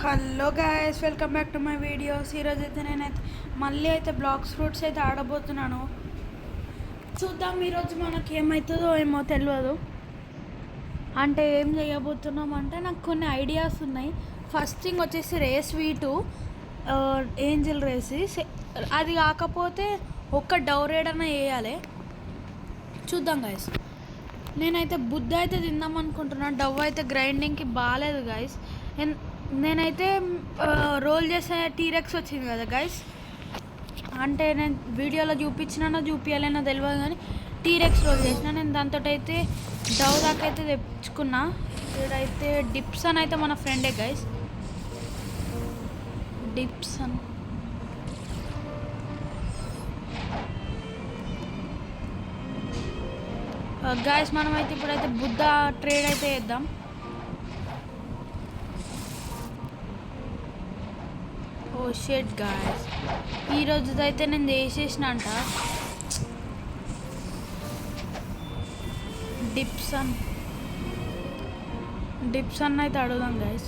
Hello guys, welcome back to my videos. ఈరోజు అయితే నేనైతే మళ్ళీ అయితే బ్లాక్స్ ఫ్రూట్స్ అయితే ఆడబోతున్నాను. చూద్దాం ఈరోజు మనకి ఏమవుతుందో ఏమో తెలియదు. అంటే ఏం చేయబోతున్నాం అంటే నాకు కొన్ని ఐడియాస్ ఉన్నాయి. ఫస్ట్ థింగ్ వచ్చేసి రేస్ V2 ఏంజిల్ రేసి. అది కాకపోతే ఒక్క డౌరేడ్ అన్న వేయాలి. చూద్దాం గాయస్. నేనైతే బుద్ధ అయితే తిందాం అనుకుంటున్నాను. డవ్ అయితే గ్రైండింగ్కి బాగాలేదు గాయస్. నేనైతే రోల్ చేసే టీరెక్స్ వచ్చింది కదా గైస్. అంటే నేను వీడియోలో చూపించినానో చూపించాలనో తెలియదు, కానీ టీరెక్స్ రోల్ చేసిన. నేను దాంతో అయితే డవ్ దాకా అయితే తెచ్చుకున్నా. ఇక్కడైతే డిప్సన్ అయితే మన ఫ్రెండే గైస్. డిప్సన్ గైస్, మనమైతే ఇప్పుడైతే బుద్ధ ట్రేడ్ అయితే చేద్దాం. ఓ షెట్ గాయస్, ఈరోజుదైతే నేను చేసేసిన అంట. డిప్సన్ అయితే అడుగుదాం గైస్.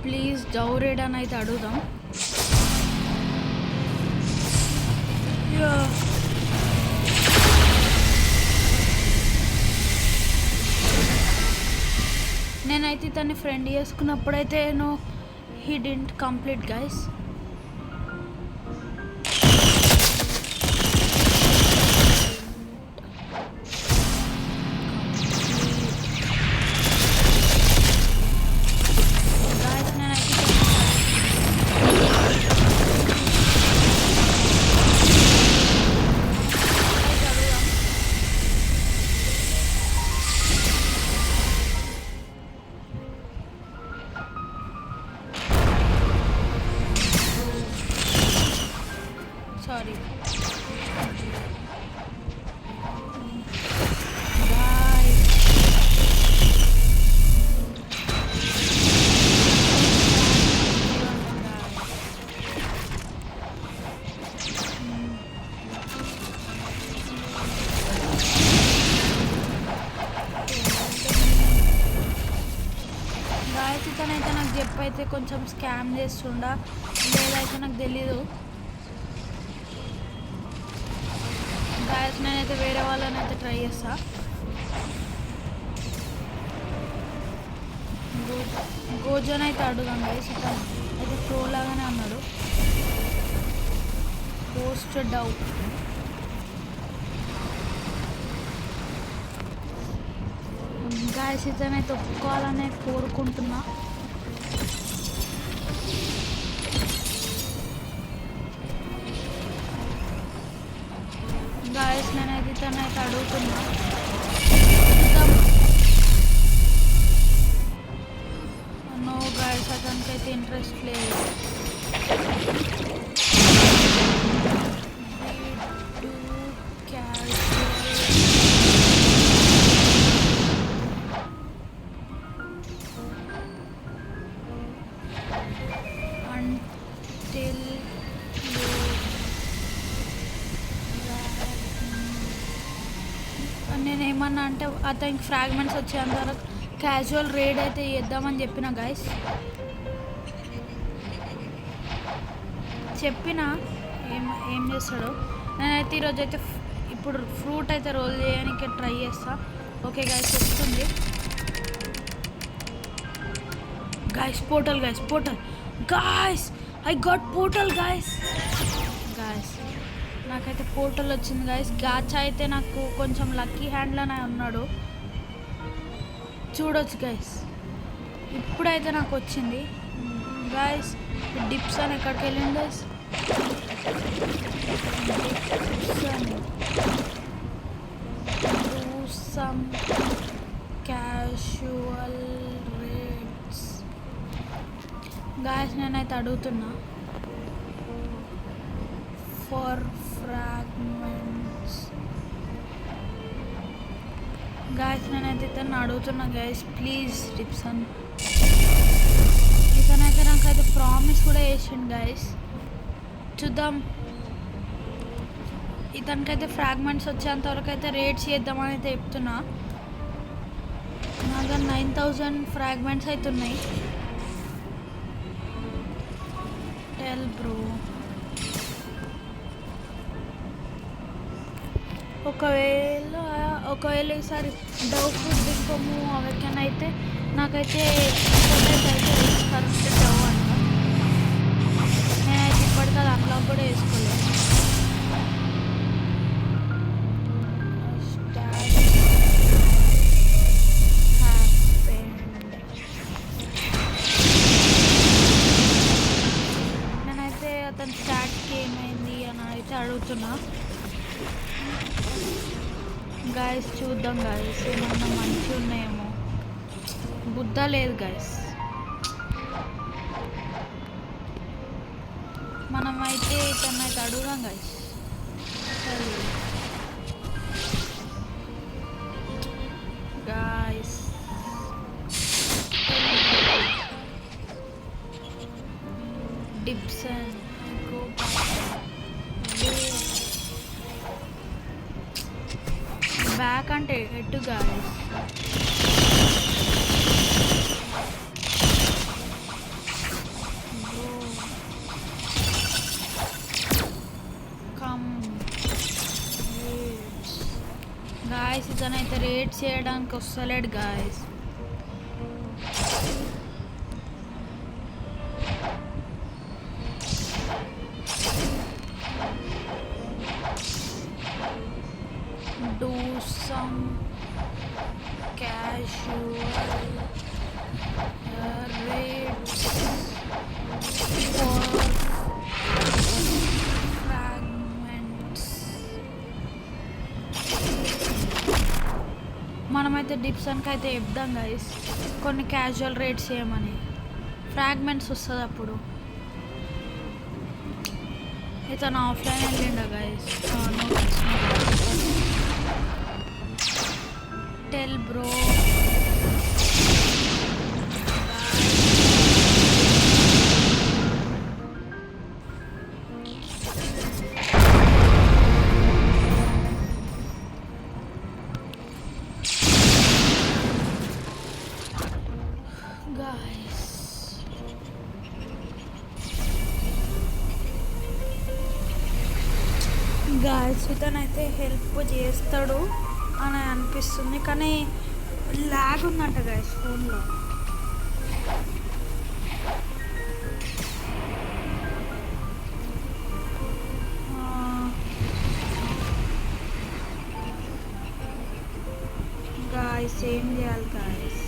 ప్లీజ్ డౌరేడ్ అని అయితే అడుగుదాం. నేనైతే తన్ని ఫ్రెండ్ చేసుకున్నప్పుడైతే he didn't complete guys. Sorry. ఇతనైతే నాకు చెప్పైతే కొంచెం స్కామ్ చేస్తుండా లేదైతే నాకు తెలీదు గాయస్. నేనైతే వేరే వాళ్ళని అయితే ట్రై చేస్తా. గోజోన్ అయితే అడుగుదాం గైస్. ఇతను అయితే ప్రో లాగానే అన్నాడు. పోస్ట్ డౌ గాయస్, ఇతనైతే ఒప్పుకోవాలనే కోరుకుంటున్నా. గాయస్, నేనైతే ఇతనైతే అడుగుతున్నా. నో గాయస్, అతనికైతే ఇంట్రెస్ట్ లేదు. నేనేమన్నా అంటే అతనికి ఫ్రాగ్మెంట్స్ వచ్చేంత వరకు క్యాజువల్ రేడ్ అయితే చేద్దామని చెప్పిన గాయస్. చెప్పిన ఏం చేస్తాడో. నేనైతే ఈరోజు అయితే ఇప్పుడు ఫ్రూట్ అయితే రోల్ చేయడానికి ట్రై చేస్తా. ఓకే గాయస్, వస్తుంది guys. Portal guys, I got portal guys. నాకైతే పోర్టల్ వచ్చింది గాయస్. గాచా అయితే నాకు కొంచెం లక్కీ హ్యాండ్లోనే ఉన్నాడు, చూడొచ్చు గాయస్. ఇప్పుడైతే నాకు వచ్చింది గాయస్. డిప్సన్ ఎక్కడికి వెళ్ళింది guys? Some casual rates guys. నేనైతే అడుగుతున్నా ఫర్ ఫ్రాగ్మెంట్స్ గాయస్. నేనైతే ఇతను అడుగుతున్నా గాయస్, ప్లీజ్ డిప్సన్. ఇతనైతే నాకైతే ప్రామిస్ కూడా చేసిండు గాయస్. చూద్దాం. ఇతనికైతే ఫ్రాగ్మెంట్స్ వచ్చేంత వరకు అయితే రేట్స్ చేద్దామని అయితే చెప్తున్నా. నా దగ్గర 9000 ఫ్రాగ్మెంట్స్ అవుతున్నాయి. Tell bro. ఒకవేళ ఈసారి డవ్ ఫుడ్ దింపము అవెక్కన అయితే నాకైతే కరెక్ట్ డవ్ అంట. నేనైతే ఇప్పటికీ అది అన్లాక్ కూడా వేసుకోలేదు. నేనైతే అతని స్టాట్కి ఏమైంది అని అయితే అడుగుతున్నా. గాయస్ చూద్దాం గాయస్, ఏమన్నా మంచిగా ఉన్నాయేమో. బుద్ధ లేదు గాయస్. మనమైతే ఇతను అయితే అడుగుదాం గాయస్. గాయస్ డిప్సన్ బ్యాక్ అంటే ఎటు గాయస్. గాయస్ ఇతనైతే రేట్ చేయడానికి వస్తలేడు guys. Do some casual rates for fragments. మనమైతే డిప్సన్కి అయితే చెప్దాం గైస్ కొన్ని క్యాజువల్ రేట్స్ చేయమని. ఫ్రాగ్మెంట్స్ వస్తుంది అప్పుడు. ఇతను ఆఫ్లైన్ వెళ్ళిండా గైస్. Tell bro. గాయస్ ఇతనైతే హెల్ప్ చేస్తాడు అని అనిపిస్తుంది, కానీ ల్యాగ్ ఉందంట గాయస్ ఫోన్లో. గాయస్ ఏం చేయాలి గాయస్?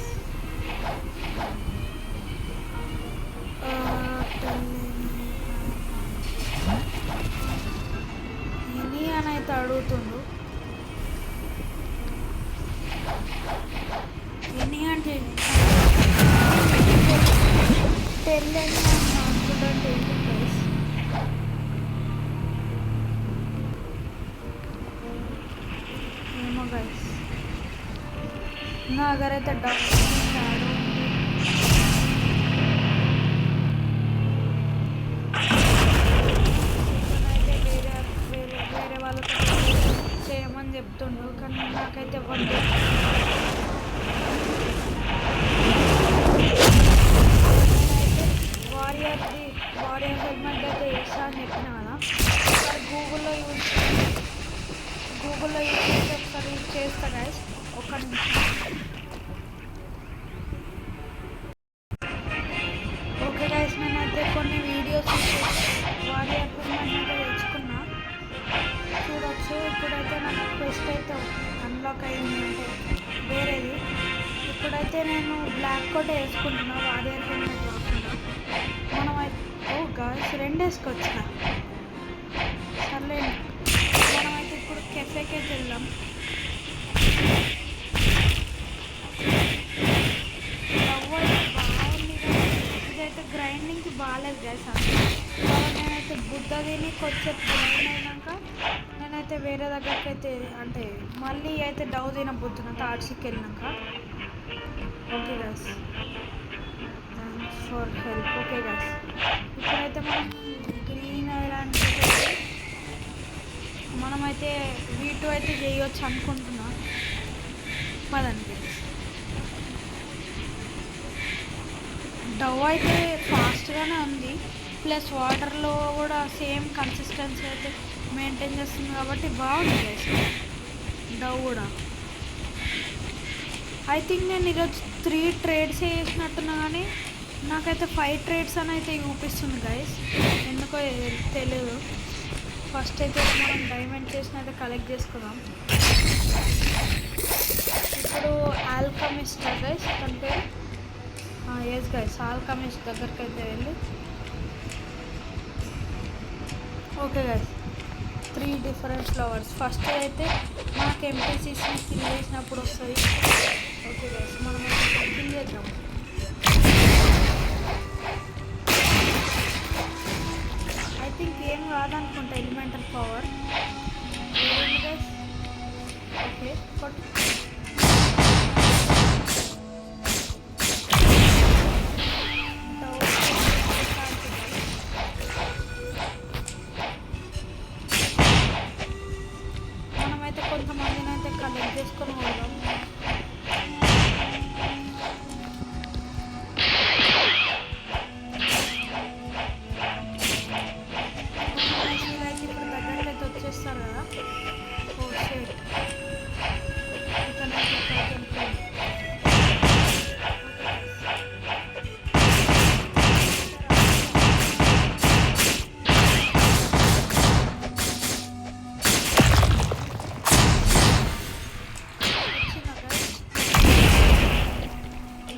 అయితే అడుగుతుండు. ఎన్ని అంటే అనుకుంటే ఏమో గైస్. నా దగ్గర అయితే డబ్బు చేయమని చెప్తుండు, కానీ నాకైతే వద్దు. వారియర్ హెల్మెట్ అయితే వేస్తా అని చెప్పిన కదా. ఒకసారి గూగుల్లో యూజ్ చేసి ఒకసారి చేస్తా గైస్. ఒక నిమిషం. ఓకే గైస్, నేనైతే కొన్ని వీడియోస్ వారియర్ హెల్మెట్ అయితే తెచ్చుకున్నా, చూడొచ్చు. ఇప్పుడైతే నాకు క్వెస్ట్ అయితే అన్లాక్ అయింది, అంటే వేరేది. ఇప్పుడైతే నేను బ్లాక్ కోట్ వేసుకుంటున్నా, వారియర్ హెల్మెట్ కాకుండా. మనమైతే గాయస్ 2 వేసుకొచ్చిన. సర్లే, మనమైతే ఇప్పుడు కెఫేకి వెళ్దాం. బాగుంది, ఇదైతే గ్రైండింగ్కి బాగాలేదు గైస్. నేనైతే బుద్ధ తిని కొంచెం గ్రైండ్ అయినాక నేనైతే వేరే దగ్గరికి అయితే, అంటే మళ్ళీ అయితే డవ్ తినబోతున్నా తాడ్సికి వెళ్ళినాక. Okay guys, thanks for help. Okay guys, ఇప్పుడైతే మనం గ్రీన్ ఐలాండ్ మనమైతే V2 అయితే చేయవచ్చు అనుకుంటున్నా. పదండి గైస్. డవ్ అయితే ఫాస్ట్గానే ఉంది, ప్లస్ వాటర్లో కూడా సేమ్ కన్సిస్టెన్సీ అయితే మెయింటైన్ చేస్తుంది కాబట్టి బాగుంది గైస్ డవ్ కూడా. ఐ థింక్ నేను ఈరోజు 3 ట్రేడ్స్ చేసినట్టున్నా కానీ నాకైతే 5 ట్రేడ్స్ అని అయితే చూపిస్తుంది గైస్, ఎందుకో తెలియదు. ఫస్ట్ అయితే మనం డైమండ్ చేసిన అయితే కలెక్ట్ చేసుకుందాం. ఇప్పుడు ఆల్కమిస్ట్ గైస్ తన పేరు, ఎస్ గైస్ ఆల్కమిస్ట్ దగ్గరికి అయితే వెళ్ళి okay guys 3 different flowers. First అయితే మనకు ఎంపీసీస్ని ఫిల్ చేసినప్పుడు వస్తుంది. ఓకే గైస్ మనం అయితే ఫిల్ చేద్దాం. ఐ థింక్ ఏం రాదనుకుంటా ఎలిమెంటల్ పవర్. గైస్ ఓకే కొట్టు. మనమైతే కొంతమందిని అయితే కలెక్ట్ చేసుకొని పోదాం. ఇప్పుడు దగ్గరికి అయితే వచ్చేస్తారు కదా. ఓ షేట్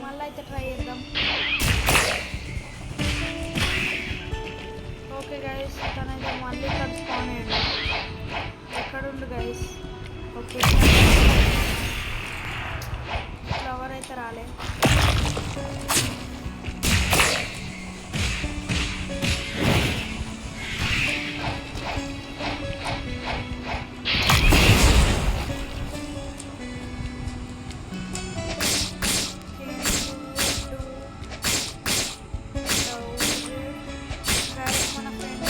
మళ్ళీ అయితే ట్రై చేద్దాం. ఓకే గైస్ తనైతే మళ్ళీ ఇక్కడ స్పాన్ అయ్యండి. ఎక్కడుండు గైస్. ఓకే ఫ్లవర్ అయితే రాలే. మన ఫ్రెండ్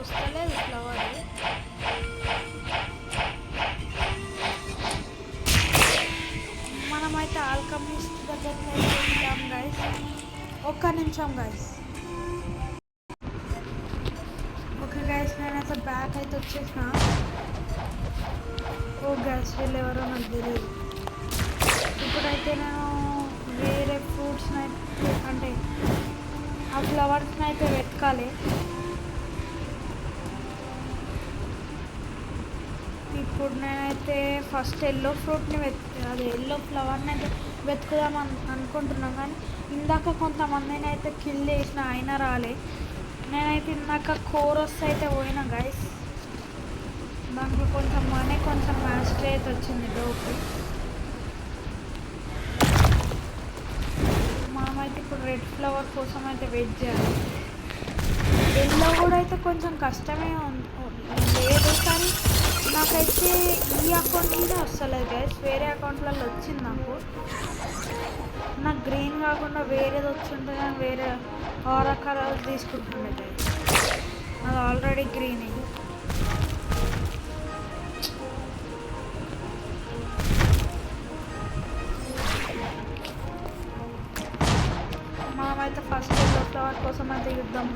వస్తలేదు ఫ్లవర్. మనమైతే ఆల్కమిస్ట్ దగ్గరికి అయితే వెళ్దాం గైస్. ఒక్క నిమిషం గైస్. ఓకే గైస్ నేనైతే బ్యాక్ అయితే వచ్చేసిన. ఓ గైస్ వీళ్ళు ఎవరో నాకు తెలియదు. ఇప్పుడైతే నేను వేరే ఫ్రూట్స్ని అయితే అంటే ఆ ఫ్లవర్స్ని అయితే వెతకాలి. ఇప్పుడు నేనైతే ఫస్ట్ ఎల్లో ఫ్రూట్ని అదే ఎల్లో ఫ్లవర్ని అయితే వెతుకుదాం అనుకుంటున్నాను, కానీ ఇందాక కొంతమందిని అయితే కిల్ చేసిన అయినా రాలే. నేనైతే ఇందాక కోరస్ అయితే పోయినా గైస్, దాంట్లో కొంచెం మనీ కొంచెం మ్యాస్టరీ అయితే వచ్చింది డోకి. మనమైతే ఇప్పుడు రెడ్ ఫ్లవర్ కోసం అయితే వెయిట్ చేయాలి. ఎల్లో కూడా అయితే కొంచెం కష్టమే లేదు, కానీ నాకైతే ఈ అకౌంట్ మీద వస్తలేదు గైస్, వేరే అకౌంట్లలో వచ్చింది నాకు గ్రీన్ కాకుండా వేరేది వచ్చింటే నేను వేరే ఆరా కలర్ తీసుకుంటుండే గైస్. అది ఆల్రెడీ గ్రీన్. మనమైతే ఫస్ట్ ఎల్లో ఫ్లవర్ కోసం అయితే యుద్ధం.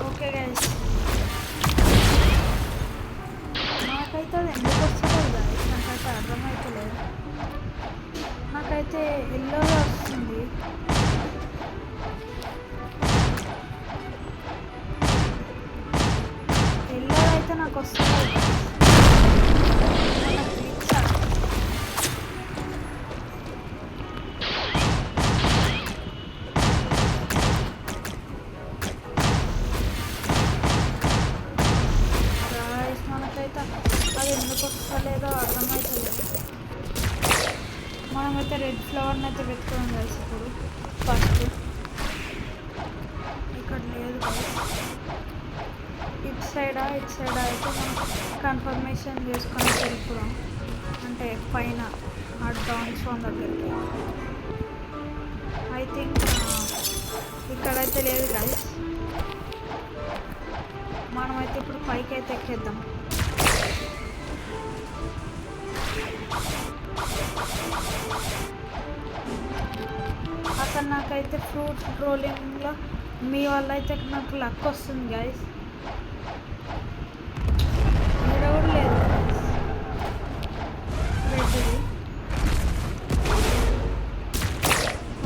ఓకే గైస్ నాకైతే అది ఎందుకు వస్తలేదు గైస్, నాకైతే అర్థమవుతలేదు. నాకైతే ఎల్లోలో వస్తుంది. ఎల్లో అయితే నాకు వస్తలేదు. అర్థమవుతుంది. మనమైతే రెడ్ ఫ్లవర్ని అయితే వెతుకున్నాం గైస్. ఇప్పుడు ఫస్ట్ ఇక్కడ లేదు గైస్. ఇటు సైడ్ అయితే మనం కన్ఫర్మేషన్ చేసుకొని వెళ్ళిపోదాం. అంటే పైన ఆ డాన్ స్వామి దగ్గరికి. ఐ థింక్ ఇక్కడైతే లేదు గైస్. మనమైతే ఇప్పుడు పైకి అయితే ఎక్కేద్దాం. అక్కడ నాకైతే ఫ్రూట్స్ రోలింగ్లో మీ వల్ల అయితే నాకు లక్ వస్తుంది గైస్. ఇక్కడ కూడా లేదు రెడ్ది.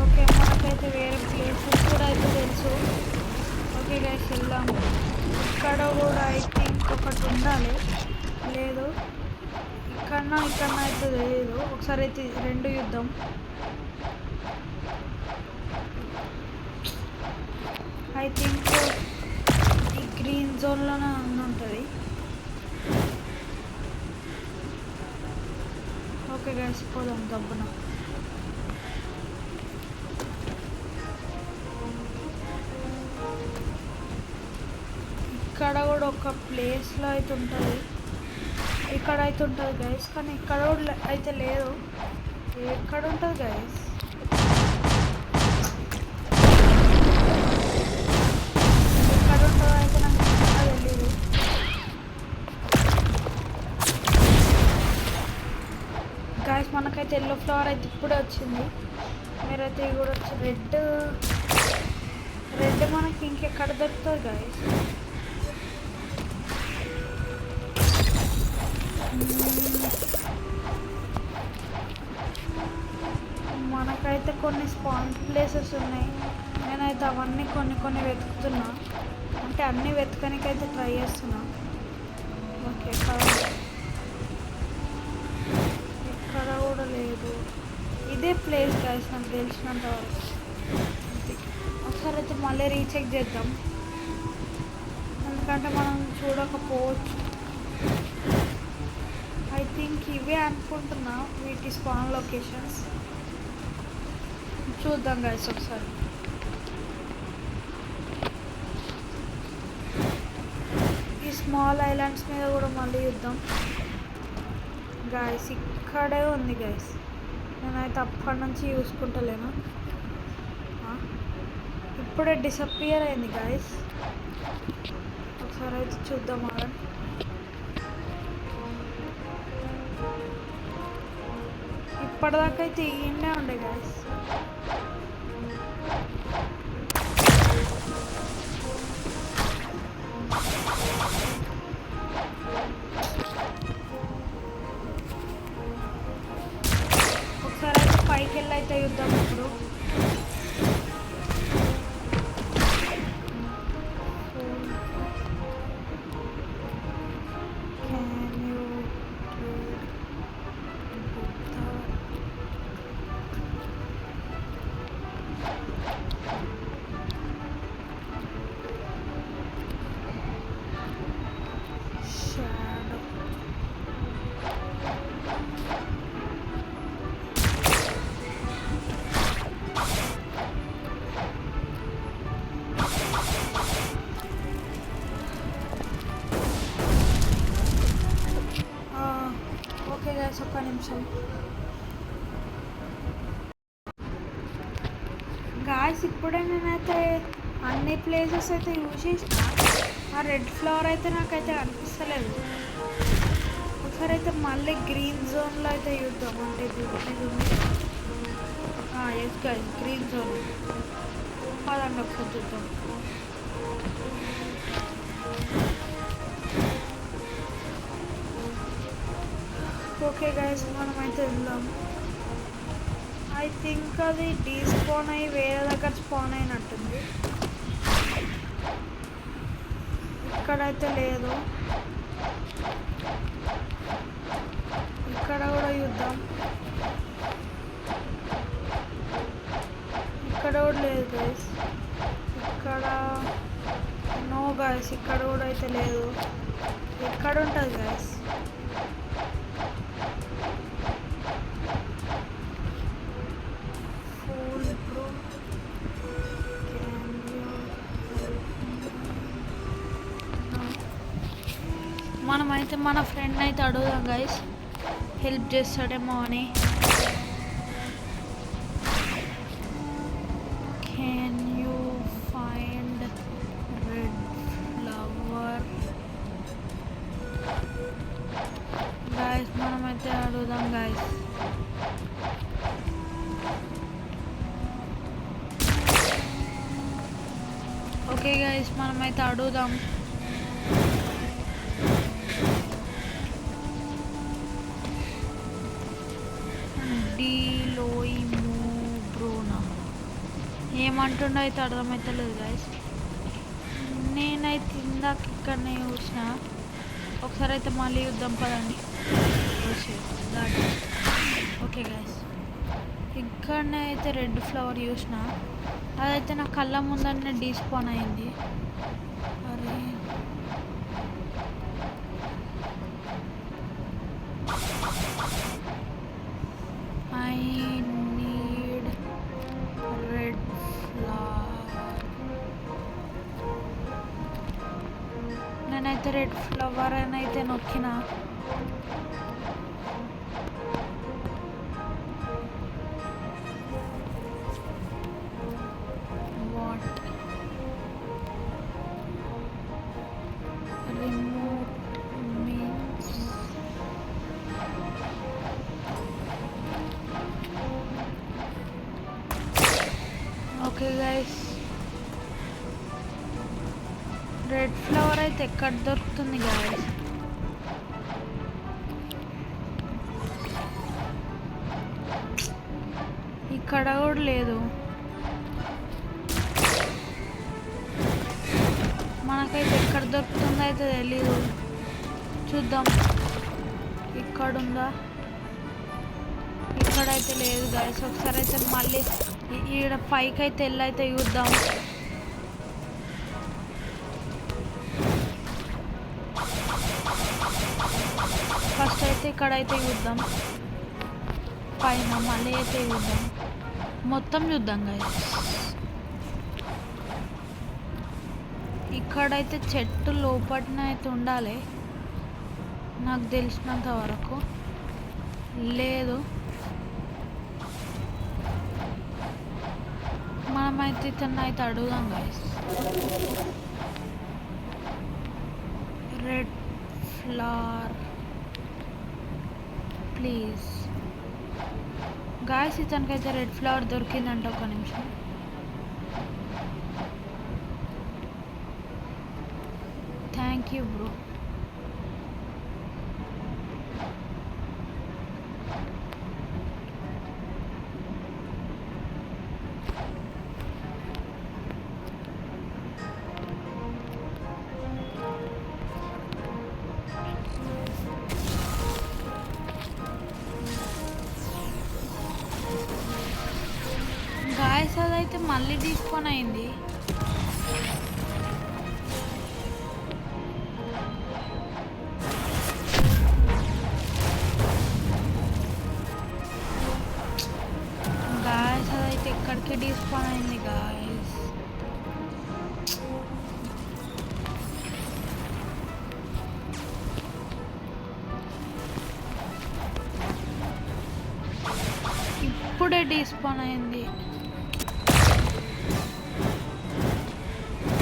ఓకే, మనకైతే వేరే ప్లేసెస్ కూడా అయితే తెలుసు. ఓకే గైస్, వెళ్దాం. ఇక్కడ కూడా ఐ థింక్ ఒకటి ఉండాలి. లేదు, ఇక్కడ అయితే లేదు. ఒకసారి అయితే రెండు యుద్ధం. ఐ థింక్ ఈ గ్రీన్ జోన్లోనే ఉంటుంది. ఓకే గైస్, పోదాం దబ్బున. ఇక్కడ కూడా ఒక ప్లేస్లో అయితే ఉంటుంది. ఇక్కడ అయితే ఉంటుంది గైస్, కానీ ఇక్కడ కూడా అయితే లేదు. ఎక్కడ ఉంటుంది గైస్? ఎక్కడ ఉంటుందో అయితే నాకు తెలియదు. గైస్, మనకైతే ఎల్లో ఫ్లవర్ అయితే ఇప్పుడే వచ్చింది. మీరైతే ఇవి కూడా వచ్చి రెడ్ మనకి ఇంకెక్కడ దొరుకుతుంది గైస్? మనకైతే కొన్ని స్పాన్ ప్లేసెస్ ఉన్నాయి. నేనైతే అవన్నీ కొన్ని వెతుకుతున్నా. అంటే అన్నీ వెతకనికైతే ట్రై చేస్తున్నా. ఓకే, ఎక్కడ కూడా లేదు. ఇదే ప్లేస్ గైస్ నాకు తెలిసినంత వరకు. ఒకసారి అయితే మళ్ళీ రీచెక్ చేద్దాం, ఎందుకంటే మనం చూడకపోవచ్చు. ఐ థింక్ ఇవే అనుకుంటున్నా వీటి స్పాన్ లొకేషన్స్. చూద్దాం గైస్ ఒకసారి. ఈ స్మాల్ ఐలాండ్స్ మీద కూడా మళ్ళీ చూద్దాం గైస్. ఇక్కడే ఉంది గైస్, నేనైతే అప్పటి నుంచి చూసుకుంటలేను. ఇప్పుడే డిసప్పియర్ అయింది గైస్. ఒకసారి అయితే చూద్దాం. ఇప్పటిదాకా అయితే ఈయనే ఉండే గైస్. ఒకసారి అయితే పైకి వెళ్ళి అయితే చూద్దాం ఇప్పుడు. ఒక్క నిమిషం గాయస్. ఇప్పుడే నేనైతే అన్ని ప్లేసెస్ అయితే యూజ్ చేసిన. ఆ రెడ్ ఫ్లవర్ అయితే నాకైతే అనిపిస్తలేదు. ఒకసారి అయితే మళ్ళీ గ్రీన్ జోన్లో అయితే చూద్దాం. అంటే ఎస్ గాయస్, గ్రీన్ జోన్. పదండి ఒకసారి చూద్దాం. ఓకే గైస్, మనమైతే వెళ్దాం. ఐ థింక్ అది డీస్పాన్ అయ్యి వేరే దగ్గర స్పాన్ అయినట్టుంది. ఇక్కడైతే లేదు. ఇక్కడ కూడా చూద్దాం. ఇక్కడ కూడా లేదు గైస్. ఇక్కడ నో గైస్, ఇక్కడ కూడా అయితే లేదు. ఎక్కడ ఉంటుంది గైస్? మనమైతే మన ఫ్రెండ్ అయితే అడుగుదాం గైస్, హెల్ప్ చేస్తాడేమో అని. Can you find red flower guys? మనమైతే అడుగుదాం గైస్. ఓకే గైస్, మనమైతే అడుగుదాం. ఏమంటుండో అయితే అర్థమవుతలేదు గైస్. నేనైతే ఇందాక ఇక్కడనే చూసిన, ఒకసారి అయితే మళ్ళీ చూద్దాం పదండి. ఓకే గైస్, ఇక్కడనే అయితే రెడ్ ఫ్లవర్ చూసిన, అదైతే నా కళ్ళ ముందరనే డీస్పాన్ అయింది. అరే ఐ నీడ్ రెడ్ ఫ్లవర్. నేనైతే రెడ్ ఫ్లవర్ అని అయితే నొక్కిన. ఓకే గైస్, రెడ్ ఫ్లవర్ అయితే ఎక్కడ దొరుకుతుంది గైస్? ఇక్కడ కూడా లేదు. మనకైతే ఎక్కడ దొరుకుతుందో అయితే తెలీదు. చూద్దాం, ఇక్కడుందా? ఇక్కడైతే లేదు గైస్. ఒకసారి అయితే మళ్ళీ ఈడ పైకి అయితే వెళ్ళైతే చూద్దాం. ఫస్ట్ అయితే ఇక్కడైతే చూద్దాం, పైన మళ్ళీ అయితే చూద్దాం, మొత్తం చూద్దాం గైస్. ఇక్కడైతే చెట్టు లోపలనే అయితే ఉండాలి నాకు తెలిసినంత వరకు. లేదు, మనమైతే ఇతన్ని అయితే అడుగుదాం guys. Red flower please guys. ఇతనికైతే రెడ్ ఫ్లవర్ దొరికిందంట. ఒక నిమిషం. Thank you bro. గాయస్ అదైతే మళ్ళీ తీసుకొని అయింది. గాయస్ అదైతే ఎక్కడికి తీసుకొని అయింది గాయస్. ఇప్పుడే డిస్పాన్ అయింది.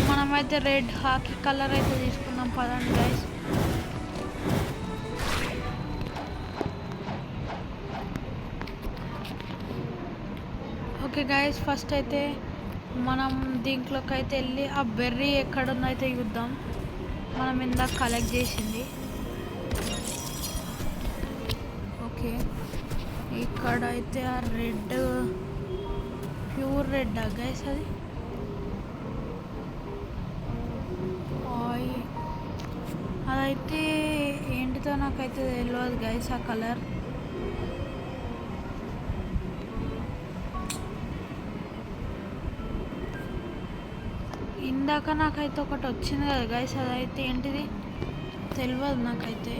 మనమైతే రెడ్ హాకీ కలర్ అయితే తీసుకుందాం పదండి గైస్. ఓకే గైస్, ఫస్ట్ అయితే మనం దీంట్లోకి అయితే వెళ్ళి ఆ బెర్రీ ఎక్కడుందో అయితే చూద్దాం. మనం ఇందాక కలెక్ట్ చేసింది. ఓకే, ఇక్కడైతే ఆ రెడ్ ప్యూర్ రెడ్ గైస్, అది అదైతే ఏంటిదో నాకైతే తెలియదు గైస్ ఆ కలర్. ఇందాక నాకైతే ఒకటి వచ్చింది కదా గైస్, అదైతే ఏంటిది తెలియదు నాకైతే.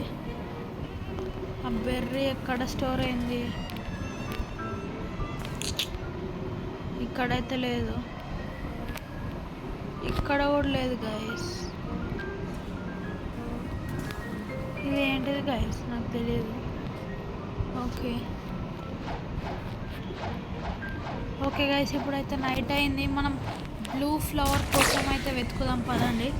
ఆ బెర్రీ ఎక్కడ స్టోర్ అయింది? ఇక్కడైతే లేదు, ఇక్కడ కూడా లేదు గైస్. ఇదేంటిది గైస్ నాకు తెలియదు. ఓకే ఓకే గైస్, ఇప్పుడైతే నైట్ అయింది. మనం బ్లూ ఫ్లవర్ కోసం అయితే వెతుకుదాం పదండి.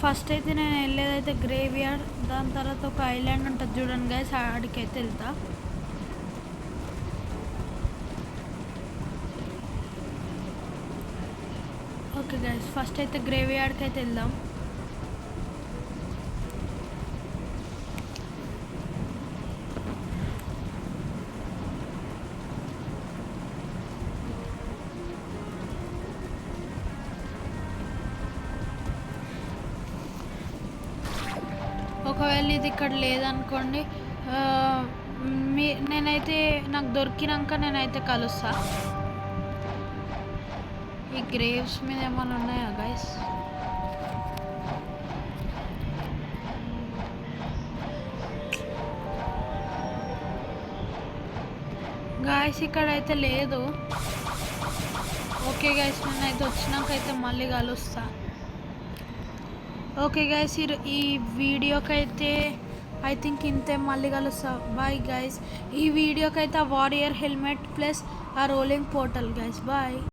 ఫస్ట్ అయితే నేను వెళ్ళేదైతే గ్రేవ్ యార్డ్, దాని తర్వాత ఒక ఐలాండ్ ఉంటుంది చూడండి గైస్, ఆడికి అయితే వెళ్తా. ఓకే గైస్, ఫస్ట్ అయితే గ్రేవ్ యార్డ్కి అయితే వెళ్దాం. ఒకవేళ ఇది ఇక్కడ లేదనుకోండి, నేనైతే నాకు దొరికినాక నేనైతే కలుస్తా. ఈ గ్రేవ్స్ మీద ఏమైనా ఉన్నాయా గైస్? గాయస్ ఇక్కడైతే లేదు. ఓకే గైస్, నేనైతే వచ్చినాక అయితే మళ్ళీ కలుస్తా. ఓకే గైస్, ఈ వీడియోకి అయితే ఐ థింక్ ఇంతే. మళ్ళీ కలుస్తా. Bye guys. ఈ వీడియోకి అయితే ఆ వారియర్ హెల్మెట్ ప్లస్ ఆ రోలింగ్ పోర్టల్ గైస్. బాయ్.